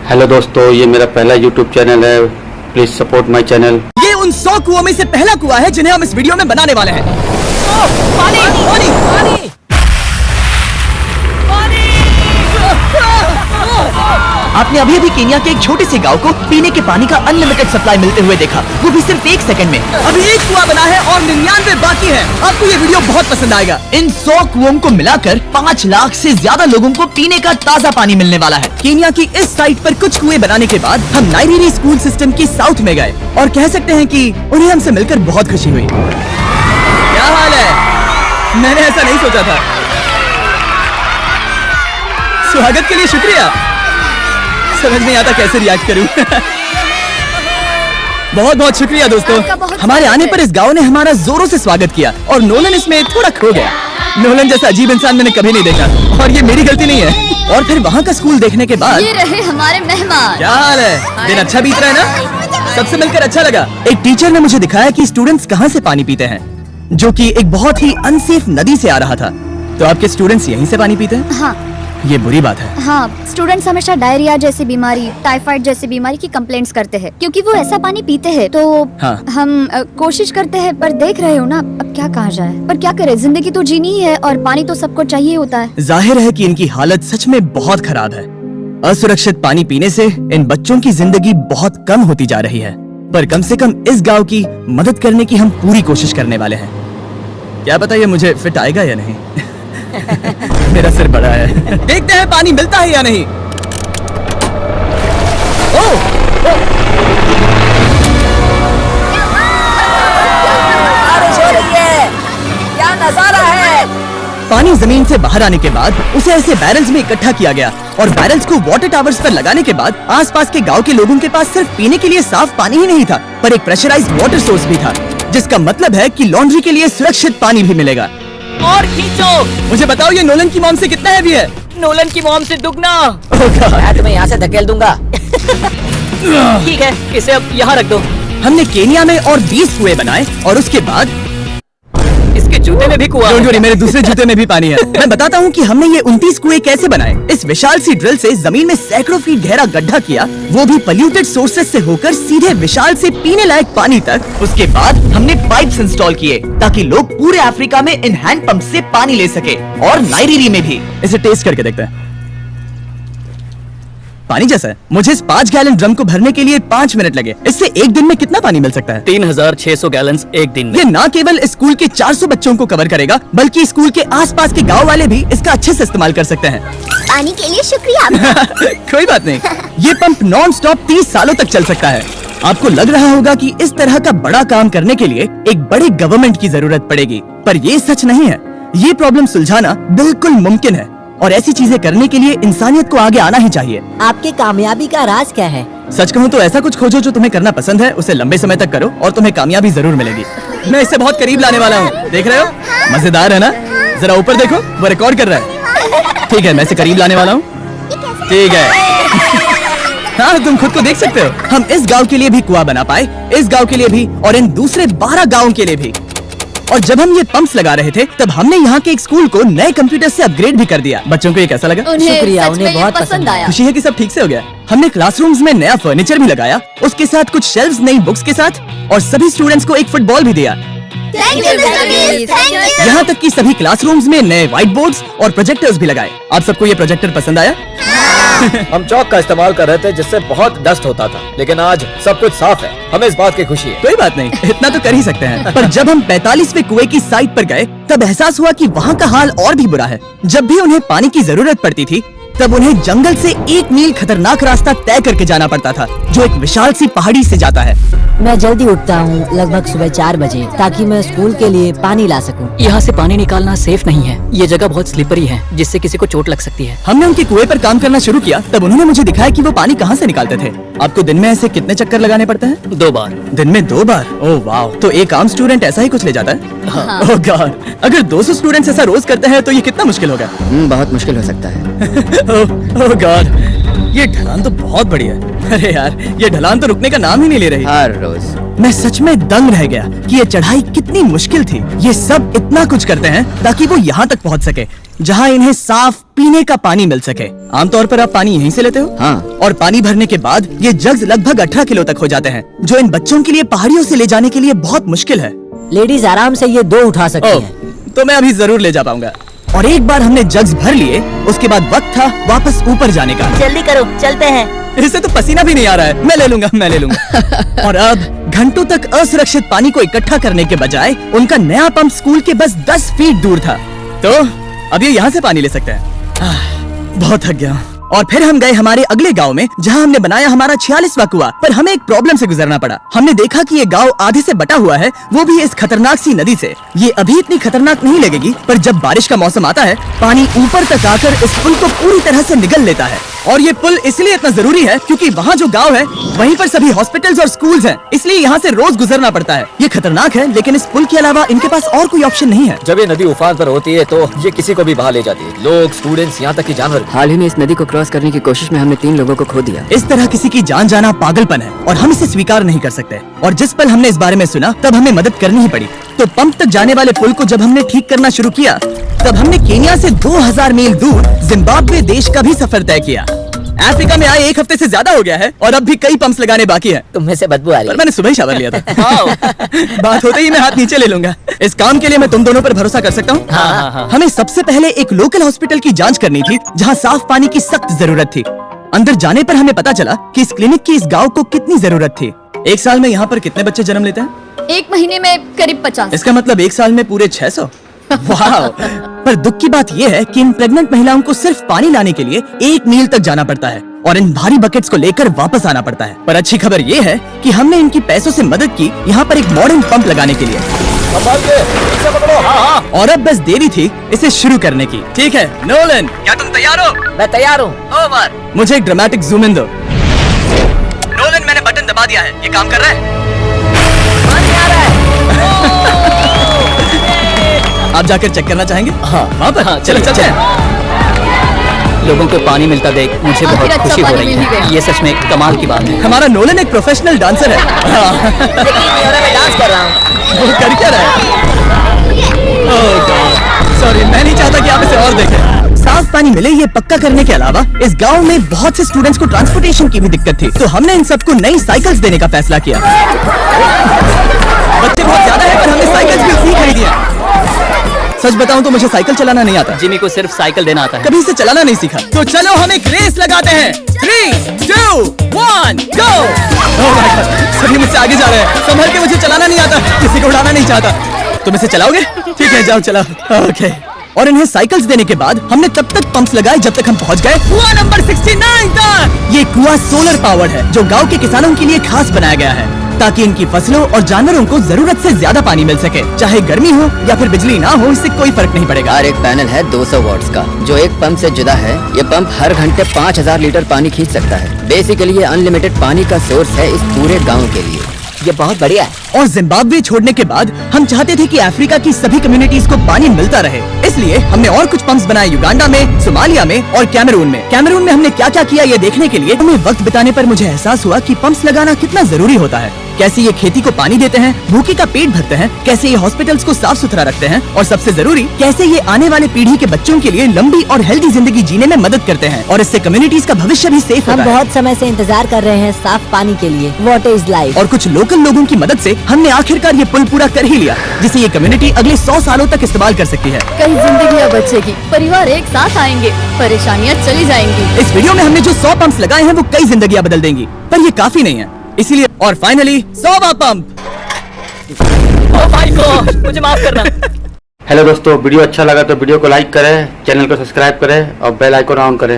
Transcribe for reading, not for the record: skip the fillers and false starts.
Hello दोस्तों, ये मेरा पहला यूट्यूब चैनल है। Please support my channel. ये उन 100 कुओं में से पहला कुआं है जिन्हें हम इस वीडियो में बनाने वाले हैं। पानी पानी पानी आपने अभी अभी केन्या के एक छोटे से गांव को पीने के पानी का अनलिमिटेड सप्लाई मिलते हुए देखा, वो भी सिर्फ 1 सेकंड में। अभी एक कुआं बना है और 99 बाकी है। आपको ये वीडियो बहुत पसंद आएगा। इन 100 कुओं को मिलाकर 5 लाख से ज्यादा लोगों को पीने का ताज़ा पानी मिलने वाला है। केन्या की इस साइट पर कुछ कुएं बनाने के बाद हम नाइरीरी स्कूल सिस्टम की साउथ में गए और कह सकते हैं कि उन्हें हमसे मिलकर बहुत खुशी हुई। क्या हाल है? मैंने ऐसा नहीं सोचा था। स्वागत के लिए शुक्रिया। समझ नहीं आता कैसे रिएक्ट करूं। बहुत बहुत शुक्रिया दोस्तों। हमारे आने पर इस गांव ने हमारा जोरों से स्वागत किया और नोलन इसमें थोड़ा खो गया। नोलन जैसा अजीब इंसान मैंने कभी नहीं देखा और ये मेरी गलती नहीं है। और फिर वहाँ का स्कूल देखने के बाद ये रहे हमारे मेहमान। क्या हाल है? दिन अच्छा बीत रहा है ना? सबसे मिलकर अच्छा लगा। एक टीचर ने मुझे दिखाया कि स्टूडेंट्स कहाँ से पानी पीते हैं, जो कि एक बहुत ही अनसेफ नदी से आ रहा था। तो आपके स्टूडेंट्स यहीं से पानी पीते हैं? हाँ ये बुरी बात है। हाँ, स्टूडेंट्स हमेशा डायरिया जैसी बीमारी, टाइफाइड जैसी बीमारी की कंप्लेंट्स करते हैं क्योंकि वो ऐसा पानी पीते हैं। तो हाँ। हम कोशिश करते हैं, पर देख रहे हो ना, अब क्या कहा जाए। पर क्या करे, जिंदगी तो जीनी ही है और पानी तो सबको चाहिए होता है। जाहिर है कि इनकी हालत सच में बहुत खराब है। असुरक्षित पानी पीने से इन बच्चों की जिंदगी बहुत कम होती जा रही है, पर कम से कम इस गांव की मदद करने की हम पूरी कोशिश करने वाले हैं। क्या पता ये मुझे फिट आएगा या नहीं। मेरा सिर बड़ा है। देखते हैं पानी मिलता है या नहीं। ओह! क्या नजारा है। पानी जमीन से बाहर आने के बाद उसे ऐसे बैरल्स में इकट्ठा किया गया और बैरल्स को वाटर टावर्स पर लगाने के बाद आसपास के गांव के लोगों के पास सिर्फ पीने के लिए साफ पानी ही नहीं था, पर एक प्रेशराइज्ड वाटर सोर्स भी था, जिसका मतलब है कि लॉन्ड्री के लिए सुरक्षित पानी भी मिलेगा। और खींचो। मुझे बताओ ये नोलन की मॉम से कितना हैवी है? नोलन की मॉम से दुगना। मैं तुम्हें यहाँ से धकेल दूंगा। ठीक है, इसे अब यहाँ रख दो। हमने केन्या में और 20 कुएं बनाए और उसके बाद इसके जूते में भी कुआं है। मेरे दूसरे जूते में भी पानी है। मैं बताता हूँ कि हमने ये 29 कुएं कैसे बनाए। इस विशाल सी ड्रिल से जमीन में सैकड़ों फीट गहरा गड्ढा किया, वो भी पल्यूटेड सोर्सेज से होकर सीधे विशाल से पीने लायक पानी तक। उसके बाद हमने पाइप्स इंस्टॉल किए ताकि लोग पूरे अफ्रीका में इन हैंड पंप से पानी ले सके और नाइरीरी में भी। इसे टेस्ट करके देखते हैं। पानी जैसा है। मुझे इस 5 गैलन ड्रम को भरने के लिए 5 मिनट लगे। इससे एक दिन में कितना पानी मिल सकता है? 3600 गैलन एक दिन में। ये न केवल स्कूल के 400 बच्चों को कवर करेगा, बल्कि स्कूल के आसपास के गांव वाले भी इसका अच्छे से इस्तेमाल कर सकते हैं। पानी के लिए शुक्रिया। कोई बात नहीं। ये पंप नॉन स्टॉप 30 सालों तक चल सकता है। आपको लग रहा होगा कि इस तरह का बड़ा काम करने के लिए एक बड़े गवर्नमेंट की जरूरत पड़ेगी, पर ये सच नहीं है। ये प्रॉब्लम सुलझाना बिल्कुल मुमकिन है और ऐसी चीजें करने के लिए इंसानियत को आगे आना ही चाहिए। आपकी कामयाबी का राज क्या है? सच कहूँ तो ऐसा कुछ खोजो जो तुम्हें करना पसंद है, उसे लंबे समय तक करो और तुम्हें कामयाबी जरूर मिलेगी। मैं इससे बहुत करीब लाने वाला हूँ। देख रहे हो? मजेदार है ना? जरा ऊपर देखो, वो रिकॉर्ड कर रहा है। ठीक है, मैं इसे करीब लाने वाला हूँ। ठीक है। हाँ, तुम खुद को देख सकते हो। हम इस गांव के लिए भी कुआं बना पाए, इस गांव के लिए भी और इन दूसरे 12 गाँव के लिए भी। और जब हम ये पंप्स लगा रहे थे तब हमने यहाँ के एक स्कूल को नए कंप्यूटर से अपग्रेड भी कर दिया। बच्चों को ये कैसा लगा? शुक्रिया, उन्हें बहुत पसंद आया। खुशी है कि सब ठीक से हो गया। हमने क्लासरूम्स में नया फर्नीचर भी लगाया, उसके साथ कुछ शेल्व्स नई बुक्स के साथ, और सभी स्टूडेंट्स को एक फुटबॉल भी दिया। यहाँ तक कि सभी क्लासरूम्स में नए व्हाइट बोर्ड्स और प्रोजेक्टर्स भी लगाए। आप सबको ये प्रोजेक्टर पसंद आया? हम चौक का इस्तेमाल कर रहे थे जिससे बहुत डस्ट होता था, लेकिन आज सब कुछ साफ है। हमें इस बात की खुशी है। कोई बात नहीं, इतना तो कर ही सकते हैं। पर जब हम 45वें कुएं की साइट पर गए तब एहसास हुआ कि वहाँ का हाल और भी बुरा है। जब भी उन्हें पानी की जरूरत पड़ती थी तब उन्हें जंगल से 1 मील खतरनाक रास्ता तय करके जाना पड़ता था, जो एक विशाल सी पहाड़ी से जाता है। मैं जल्दी उठता हूँ, लगभग सुबह 4 बजे, ताकि मैं स्कूल के लिए पानी ला सकूँ। यहाँ से पानी निकालना सेफ नहीं है। ये जगह बहुत स्लिपरी है, जिससे किसी को चोट लग सकती है। हमने उनके कुएं पर काम करना शुरू किया तब उन्होंने मुझे दिखाया कि वो पानी कहाँ से निकालते थे। आपको दिन में ऐसे कितने चक्कर लगाने पड़ते हैं? 2 बार। दिन में 2 बार? ओह वाह! तो एक आम स्टूडेंट ऐसा ही कुछ ले जाता है? हाँ। ओह गॉड! अगर 200 स्टूडेंट्स ऐसा रोज करते हैं तो ये कितना मुश्किल होगा? बहुत मुश्किल हो सकता है। ओह गॉड! ये ढलान तो बहुत बढ़िया है। अरे यार, ये ढलान तो रुकने का नाम ही नहीं ले रही। हर रोज मैं सच में दंग रह गया कि ये चढ़ाई कितनी मुश्किल थी। ये सब इतना कुछ करते हैं ताकि वो यहाँ तक पहुँच सके जहाँ इन्हें साफ पीने का पानी मिल सके। आमतौर पर आप पानी यहीं से लेते हो? हाँ। और पानी भरने के बाद ये जग्स लगभग 18 किलो तक हो जाते हैं, जो इन बच्चों के लिए पहाड़ियों से ले जाने के लिए बहुत मुश्किल है। लेडीज आराम से ये 2 उठा सकती ओह, हैं। तो मैं अभी जरूर ले जा पाऊंगा। और एक बार हमने जग्स भर लिए, उसके बाद वक्त था वापस ऊपर जाने का। जल्दी करो, चलते हैं। इससे तो पसीना भी नहीं आ रहा है। मैं ले लूंगा। और अब घंटों तक असुरक्षित पानी को इकट्ठा करने के बजाय उनका नया पंप स्कूल के बस 10 फीट दूर था, तो अब ये यहाँ से पानी ले सकते हैं। बहुत थक गया। और फिर हम गए हमारे अगले गांव में, जहां हमने बनाया हमारा 46वां कुआं। पर हमें एक प्रॉब्लम से गुजरना पड़ा। हमने देखा कि ये गांव आधे से बटा हुआ है, वो भी इस खतरनाक सी नदी से। ये अभी इतनी खतरनाक नहीं लगेगी, पर जब बारिश का मौसम आता है, पानी ऊपर तक आकर इस पुल को पूरी तरह से निगल लेता है। और ये पुल इसलिए इतना जरूरी है क्योंकि वहाँ जो गांव है, वहीं पर सभी हॉस्पिटल्स और स्कूल्स हैं, इसलिए यहाँ से रोज गुजरना पड़ता है। ये खतरनाक है, लेकिन इस पुल के अलावा इनके पास और कोई ऑप्शन नहीं है। जब ये नदी उफान पर होती है तो ये किसी को भी बहा ले जाती है, लोग, स्टूडेंट्स, यहाँ तक कि जानवर। हाल ही में इस नदी को क्रॉस करने की कोशिश में हमने 3 लोगों को खो दिया। इस तरह किसी की जान जाना पागलपन है और हम इसे स्वीकार नहीं कर सकते। और जिस पल हमने इस बारे में सुना, तब हमें मदद करनी ही पड़ी। तो पंप तक जाने वाले पुल को जब हमने ठीक करना शुरू किया, तब हमने केनिया से 2000 मील दूर जिम्बाब्वे देश का भी सफर तय किया। अफ्रीका में आए 1 हफ्ते से ज्यादा हो गया है और अब भी कई पंप्स लगाने बाकी हैं। तुम में से बदबू आ रही पर है। मैंने सुबह ही शावर लिया था। बात होते ही मैं हाथ नीचे ले लूंगा। इस काम के लिए मैं तुम दोनों पर भरोसा कर सकता हूँ? हाँ। हमें सबसे पहले एक लोकल हॉस्पिटल की जांच करनी थी, जहाँ साफ पानी की सख्त जरूरत थी। अंदर जाने पर हमें पता चला कि इस क्लिनिक की इस गांव को कितनी जरूरत थी। 1 साल में यहाँ पर कितने बच्चे जन्म लेते हैं? 1 महीने में करीब 50। इसका मतलब 1 साल में पूरे 600। वाह! पर दुख की बात यह है कि इन प्रेग्नेंट महिलाओं को सिर्फ पानी लाने के लिए 1 मील तक जाना पड़ता है और इन भारी बकेट्स को लेकर वापस आना पड़ता है। पर अच्छी खबर ये है कि हमने इनकी पैसों से मदद की यहाँ पर एक मॉडर्न पंप लगाने के लिए। और अब बस देरी थी इसे शुरू करने की। ठीक है नोलन, क्या तुम तैयार हो? मैं तैयार हूँ। ओवर। मुझे एक ड्रामेटिक जूम इन दो। नोलन, मैंने बटन दबा दिया है, ये काम कर रहा है? आप जाकर चेक करना चाहेंगे? हाँ, वहाँ पर। हाँ, चलो चलते हैं। लोगों को पानी मिलता देख मुझे आखिर बहुत अच्छा खुशी हो पानी रही मिल ही है। गया। ये सच में कमाल की बात है। हमारा नोलन एक प्रोफेशनल डांसर है। हाँ। मैं डांस कर रहा हूँ। वो कर क्या रहा है? सॉरी, मैं नहीं चाहता कि आप इसे और देखें। साफ पानी मिले ये पक्का करने के अलावा इस गांव में बहुत से स्टूडेंट्स को ट्रांसपोर्टेशन की भी दिक्कत थी, तो हमने इन सबको नई साइकिल्स देने का फैसला किया। बच्चे बहुत ज्यादा है, पर हमने साइकिल्स भी उतनी खरीदी है। सच बताऊं तो मुझे साइकिल चलाना नहीं आता। जिमी को सिर्फ साइकिल देना आता है। कभी इसे चलाना नहीं सीखा। तो चलो हम एक रेस लगाते हैं। 3, 2, 1, गो! ओह माय गॉड, सभी मुझसे आगे जा रहे हैं। संभल के, मुझे चलाना नहीं आता, किसी को उड़ाना नहीं चाहता। तुम इसे चलाओगे? ठीक है, जाओ चलाओ। ओके। और इन्हें साइकिल्स देने के बाद हमने तब तक पंप्स लगाए जब तक हम पहुंच गए कुआं नंबर 69 तक। ये कुआं सोलर पावर्ड है, जो गांव के किसानों के लिए खास बनाया गया है, ताकि इनकी फसलों और जानवरों को जरूरत से ज्यादा पानी मिल सके। चाहे गर्मी हो या फिर बिजली ना हो, इससे कोई फर्क नहीं पड़ेगा। और एक पैनल है 200 वॉट्स का, जो एक पंप से जुदा है। ये पंप हर घंटे 5000 लीटर पानी खींच सकता है। बेसिकली ये अनलिमिटेड पानी का सोर्स है इस पूरे गांव के लिए। ये बहुत बढ़िया है। और जिम्बाब्वे छोड़ने के बाद हम चाहते थे कि अफ्रीका की सभी कम्युनिटीज को पानी मिलता रहे, इसलिए हमने और कुछ पंप्स बनाए युगांडा में, सोमालिया में और कैमरून में। कैमरून में हमने क्या क्या किया ये देखने के लिए हमें वक्त बिताने पर मुझे एहसास हुआ कि पंप्स लगाना कितना जरूरी होता है। कैसे ये खेती को पानी देते हैं, भूखे का पेट भरते हैं, कैसे ये हॉस्पिटल्स को साफ सुथरा रखते हैं, और सबसे जरूरी कैसे ये आने वाले पीढ़ी के बच्चों के लिए लंबी और हेल्दी जिंदगी जीने में मदद करते हैं, और इससे कम्युनिटीज का भविष्य भी सेफ हम होता है। बहुत समय से इंतजार कर रहे हैं साफ पानी के लिए। Water is life. और कुछ लोकल लोगों की मदद से हमने आखिरकार ये पुल पूरा कर ही लिया, जिसे ये कम्युनिटी अगले 100 सालों तक इस्तेमाल कर सकती है। कई जिंदगियां बचेगी, परिवार एक साथ आएंगे, परेशानियां चली जाएंगी। इस वीडियो में हमने जो 100 पंप्स लगाए हैं वो कई जिंदगियां बदल देंगी, पर ये काफी नहीं है, इसीलिए। और फाइनली 100वां पंप। ओह माय गॉड, मुझे माफ करना। हेलो दोस्तों, वीडियो अच्छा लगा तो वीडियो को लाइक करें, चैनल को सब्सक्राइब करें और बेल आइकन ऑन करें।